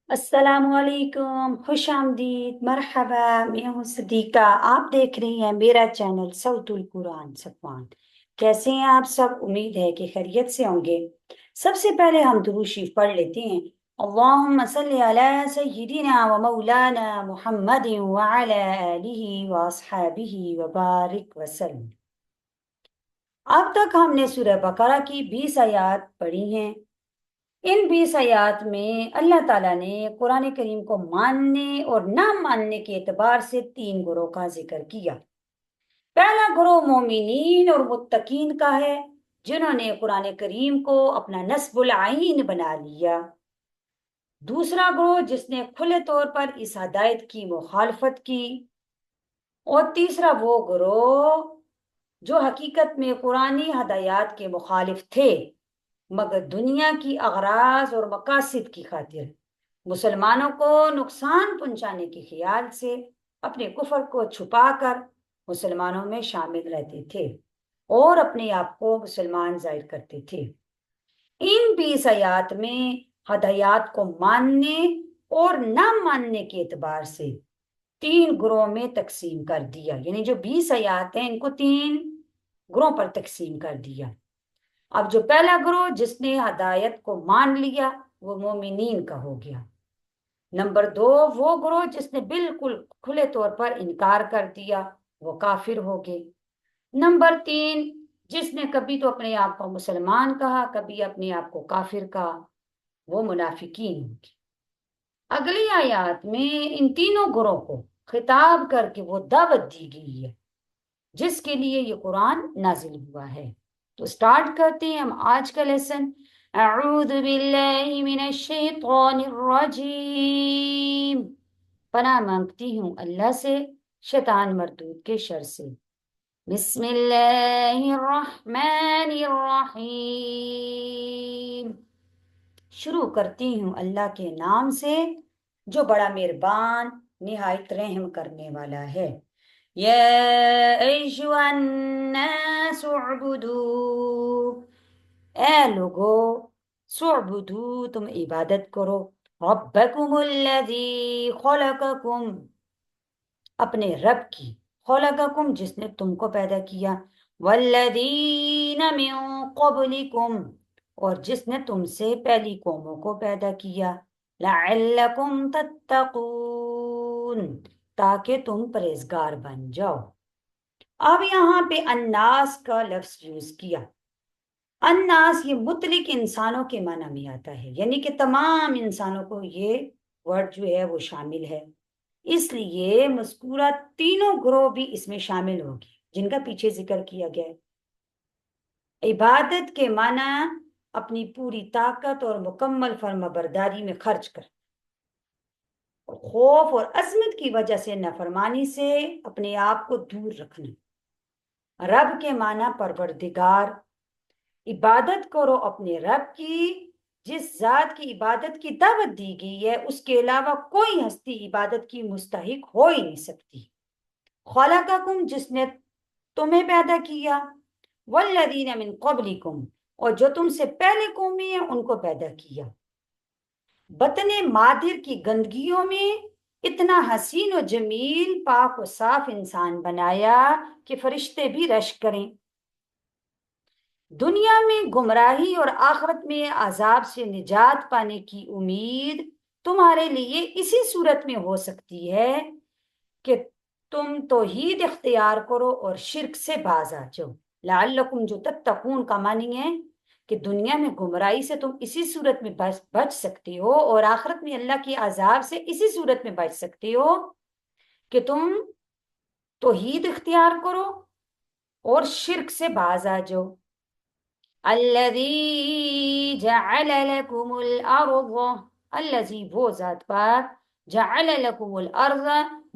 السلام علیکم، خوش آمدید، مرحبا۔ میں ہوں صدیقہ، آپ دیکھ رہی ہیں میرا چینل صوت القرآن صفوان۔ کیسے ہیں آپ سب؟ امید ہے کہ خیریت سے ہوں گے۔ سب سے پہلے ہم درود شریف پڑھ لیتے ہیں۔ اللہم صلی علی سیدنا و مولانا محمد وعلی آلہ واصحابہ وبارک وسلم۔ اب تک ہم نے سورہ بقرہ کی 20 آیات پڑھی ہیں۔ ان 20 آیات میں اللہ تعالیٰ نے قرآن کریم کو ماننے اور نہ ماننے کے اعتبار سے 3 گروہ کا ذکر کیا۔ پہلا گروہ مومنین اور متقین کا ہے، جنہوں نے قرآن کریم کو اپنا نصب العین بنا لیا۔ دوسرا گروہ جس نے کھلے طور پر اس ہدایت کی مخالفت کی۔ اور تیسرا وہ گروہ جو حقیقت میں قرآنی ہدایات کے مخالف تھے، مگر دنیا کی اغراض اور مقاصد کی خاطر مسلمانوں کو نقصان پہنچانے کے خیال سے اپنے کفر کو چھپا کر مسلمانوں میں شامل رہتے تھے اور اپنے آپ کو مسلمان ظاہر کرتے تھے۔ ان 20 آیات میں ہدایات کو ماننے اور نہ ماننے کے اعتبار سے 3 گروہ میں تقسیم کر دیا، یعنی جو 20 آیات ہیں ان کو 3 گروہ پر تقسیم کر دیا۔ اب جو پہلا گروہ جس نے ہدایت کو مان لیا وہ مومنین کا ہو گیا۔ نمبر 2 وہ گروہ جس نے بالکل کھلے طور پر انکار کر دیا، وہ کافر ہو گئے۔ نمبر 3 جس نے کبھی تو اپنے آپ کو مسلمان کہا، کبھی اپنے آپ کو کافر کہا، وہ منافقین ہو گئے۔ اگلی آیات میں ان تینوں گروہ کو خطاب کر کے وہ دعوت دی گئی ہے جس کے لیے یہ قرآن نازل ہوا ہے۔ تو سٹارٹ کرتے ہیں ہم آج کا لیسن۔ اعوذ باللہ من الشیطان الرجیم، پناہ مانگتی ہوں اللہ سے شیطان مردود کے شر سے۔ بسم اللہ الرحمن الرحیم، شروع کرتی ہوں اللہ کے نام سے جو بڑا مہربان نہایت رحم کرنے والا ہے۔ یا ایھا الناس اعبدوا، اے لوگو سعبدو تم عبادت کرو، ربکم الذی خلقکم، اپنے رب کی، خلقکم جس نے تم کو پیدا کیا، والذین من قبلکم اور جس نے تم سے پہلی قوموں کو پیدا کیا، لعلکم تتقون تاکہ تم پرہیزگار بن جاؤ۔ اب یہاں پہ الناس کا لفظ یوز کیا۔ الناس یہ مطلق انسانوں کے معنی میں آتا ہے، یعنی کہ تمام انسانوں کو یہ ورڈ جو ہے وہ شامل ہے۔ اس لیے مذکورہ تینوں گروہ بھی اس میں شامل ہوگی جن کا پیچھے ذکر کیا گیا ہے۔ عبادت کے معنی اپنی پوری طاقت اور مکمل فرمانبرداری میں خرچ کر، خوف اور عظمت کی وجہ سے نافرمانی سے اپنے آپ کو دور رکھنا۔ رب کے معنی پروردگار، عبادت کرو اپنے رب کی جس ذات کی عبادت کی دعوت دی گئی ہے، اس کے علاوہ کوئی ہستی عبادت کی مستحق ہو ہی نہیں سکتی۔ خلقکم جس نے تمہیں پیدا کیا، والذین من قبلکم اور جو تم سے پہلے قومیں ہیں ان کو پیدا کیا۔ بطن مادر کی گندگیوں میں اتنا حسین و جمیل پاک و صاف انسان بنایا کہ فرشتے بھی رشک کریں۔ دنیا میں گمراہی اور آخرت میں عذاب سے نجات پانے کی امید تمہارے لیے اسی صورت میں ہو سکتی ہے کہ تم توحید اختیار کرو اور شرک سے باز آ جاؤ۔ لعلکم جو تتقون کا معنی ہے کہ دنیا میں گمراہی سے تم اسی صورت میں بچ سکتے ہو اور آخرت میں اللہ کی عذاب سے اسی صورت میں بچ سکتے ہو کہ تم توحید اختیار کرو اور شرک سے باز آ جاؤ۔ الذی جعل لکم الارض، الذی وہ ذات پاک، جعل لکم الارض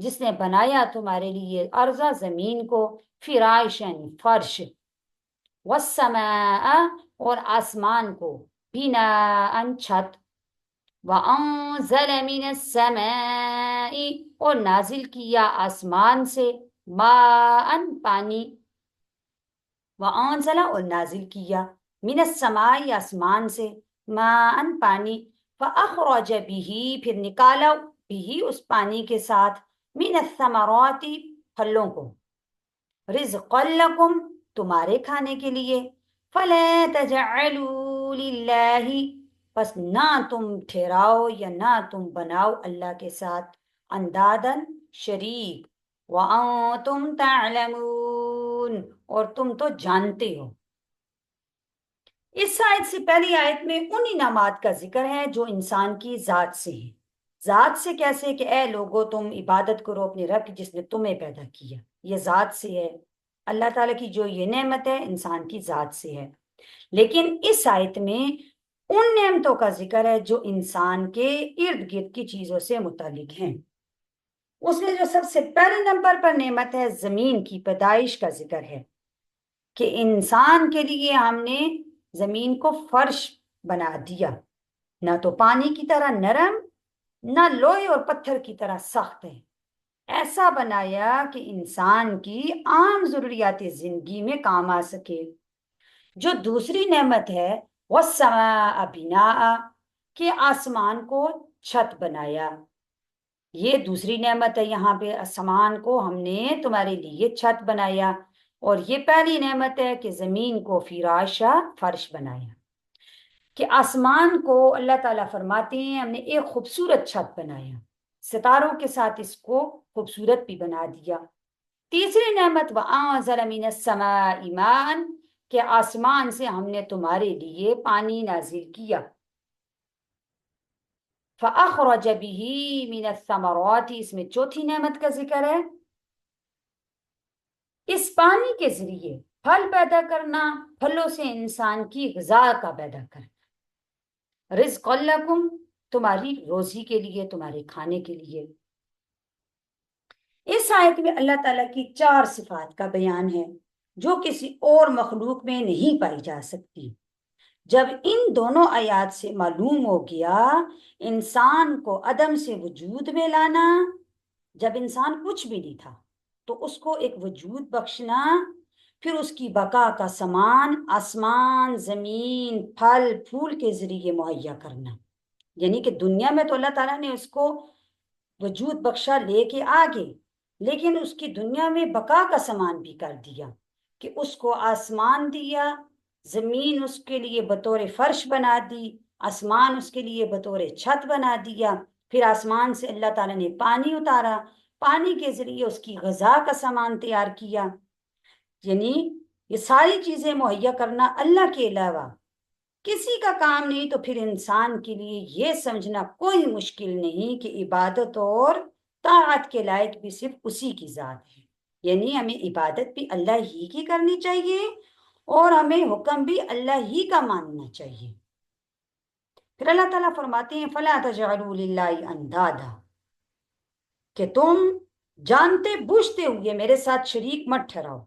جس نے بنایا تمہارے لیے ارض زمین کو، فراشن فرش، والسماء اور آسمان کو، بناء چھت، وانزل من السماء اور نازل کیا آسمان سے، ماء پانی، وانزل اور نازل کیا، من السماء آسمان سے، ماء پانی، فأخرج به پھر نکالا بھی اس پانی کے ساتھ من الثمرات پھلوں کو رزقا لکم تمہارے کھانے کے لیے فلا تجعلوا للہ پس نہ تم ٹھہراؤ یا نہ تم بناؤ اللہ کے ساتھ اندادن شریک وانتم تعلمون اور تم تو جانتے ہو۔ اس آیت سے پہلی آیت میں ان انعامات کا ذکر ہے جو انسان کی ذات سے ہیں۔ ذات سے کیسے کہ اے لوگو تم عبادت کرو اپنے رب کی جس نے تمہیں پیدا کیا، یہ ذات سے ہے۔ اللہ تعالیٰ کی جو یہ نعمت ہے انسان کی ذات سے ہے۔ لیکن اس آیت میں ان نعمتوں کا ذکر ہے جو انسان کے ارد گرد کی چیزوں سے متعلق ہیں۔ اس میں جو سب سے پہلے نمبر پر نعمت ہے زمین کی پیدائش کا ذکر ہے کہ انسان کے لیے ہم نے زمین کو فرش بنا دیا، نہ تو پانی کی طرح نرم نہ لوہے اور پتھر کی طرح سخت ہے، ایسا بنایا کہ انسان کی عام ضروریات زندگی میں کام آ سکے۔ جو دوسری نعمت ہے وَالسَّمَاءَ بِنَاءً کہ آسمان کو چھت بنایا، یہ دوسری نعمت ہے۔ یہاں پہ آسمان کو ہم نے تمہارے لیے چھت بنایا، اور یہ پہلی نعمت ہے کہ زمین کو فراشا فرش بنایا، کہ آسمان کو اللہ تعالیٰ فرماتے ہیں ہم نے ایک خوبصورت چھت بنایا، ستاروں کے ساتھ اس کو خوبصورت بھی بنا دیا۔ تیسری نعمت وَأَنزَلَ مِنَ السَّمَاءِ مَاءً کہ آسمان سے ہم نے تمہارے لیے پانی نازل کیا۔ فَأَخْرَجَ بِهِ مِنَ الثَّمَرَاتِ اس میں چوتھی نعمت کا ذکر ہے، اس پانی کے ذریعے پھل پیدا کرنا، پھلوں سے انسان کی غذا کا پیدا کرنا، رزق لکم تمہاری روزی کے لیے، تمہارے کھانے کے لیے۔ اس آیت میں اللہ تعالیٰ کی 4 صفات کا بیان ہے جو کسی اور مخلوق میں نہیں پائی جا سکتی۔ جب ان دونوں آیات سے معلوم ہو گیا انسان کو عدم سے وجود میں لانا، جب انسان کچھ بھی نہیں تھا تو اس کو ایک وجود بخشنا، پھر اس کی بقا کا سامان آسمان زمین پھل پھول کے ذریعے مہیا کرنا، یعنی کہ دنیا میں تو اللہ تعالیٰ نے اس کو وجود بخشا لے کے آگے، لیکن اس کی دنیا میں بقا کا سامان بھی کر دیا کہ اس کو آسمان دیا، زمین اس کے لیے بطور فرش بنا دی، آسمان اس کے لیے بطور چھت بنا دیا، پھر آسمان سے اللہ تعالیٰ نے پانی اتارا، پانی کے ذریعے اس کی غذا کا سامان تیار کیا۔ یعنی یہ ساری چیزیں مہیا کرنا اللہ کے علاوہ کسی کا کام نہیں، تو پھر انسان کے لیے یہ سمجھنا کوئی مشکل نہیں کہ عبادت اور طاعت کے لائق بھی صرف اسی کی ذات ہے، یعنی ہمیں عبادت بھی اللہ ہی کی کرنی چاہیے اور ہمیں حکم بھی اللہ ہی کا ماننا چاہیے۔ پھر اللہ تعالیٰ فرماتے ہیں فَلَا تَجْعَلُوا لِلَّهِ أَنْدَادًا کہ تم جانتے بوجھتے ہوئے میرے ساتھ شریک مت ٹھہراؤ۔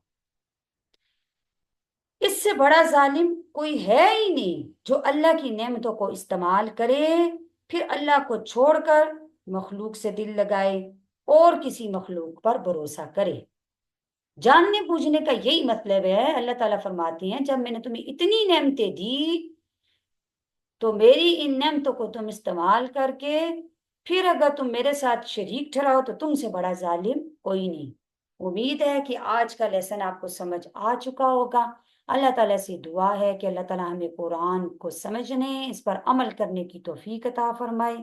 اس سے بڑا ظالم کوئی ہے ہی نہیں جو اللہ کی نعمتوں کو استعمال کرے پھر اللہ کو چھوڑ کر مخلوق سے دل لگائے اور کسی مخلوق پر بھروسہ کرے۔ جاننے بوجھنے کا یہی مطلب ہے۔ اللہ تعالیٰ فرماتے ہیں جب میں نے تمہیں اتنی نعمتیں دی تو میری ان نعمتوں کو تم استعمال کر کے پھر اگر تم میرے ساتھ شریک ٹھہراؤ تو تم سے بڑا ظالم کوئی نہیں۔ امید ہے کہ آج کا لیسن آپ کو سمجھ آ چکا ہوگا۔ اللہ تعالیٰ سے دعا ہے کہ اللہ تعالیٰ ہمیں قرآن کو سمجھنے، اس پر عمل کرنے کی توفیق عطا فرمائے۔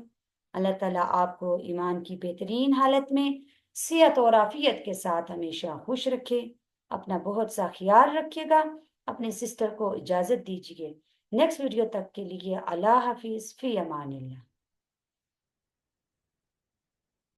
اللہ تعالیٰ آپ کو ایمان کی بہترین حالت میں صحت اور عافیت کے ساتھ ہمیشہ خوش رکھے۔ اپنا بہت سا خیال رکھیے گا۔ اپنے سسٹر کو اجازت دیجیے۔ نیکسٹ ویڈیو تک کے لیے اللہ حافظ، فی امان اللہ۔